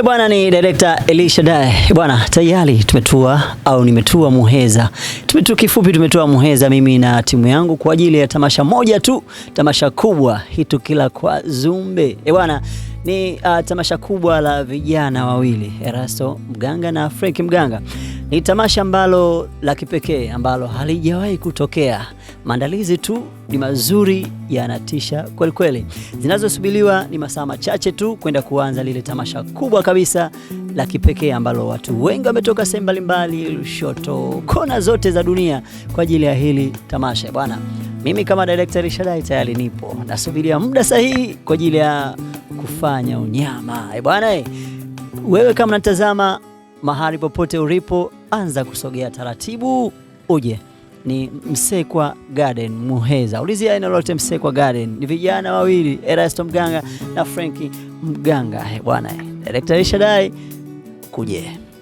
Bwana ni director Elishadai. Bwana tayari nimetua Muheza. Tumetua Muheza mimi na timu yangu kwa ajili ya tamasha moja tu, tamasha kubwa hitu kila kwa Zumbe. Bwana ni tamasha kubwa la vijana wawili, Erasto Mganga na Frank Mganga. Ni tamasha ambalo la kipekee ambalo halijawahi kutokea. Maandalizi tu ni mazuri, yanatisha kweli kweli. Zinazosubiriwa ni masaa machache tu kwenda kuanza lile tamasha kubwa kabisa la kipekee ambalo watu wengi wametoka sehemu mbalimbali, Lushoto, kona zote za dunia kwa ajili ya hili tamasha. Bwana, mimi kama director Elishadai tayari nipo. Nasubiria muda sahihi kwa ajili ya kufanya unyama. Bwana, wewe kama unatazama mahali popote ulipo, anza kusogea taratibu uje. Ni Msekwa Garden Muheza. Ulizia eneo lote Msekwa Garden. Ni vijana wawili, Erasto Mganga na Frank Mganga. Bwana, director Elishadai kuje.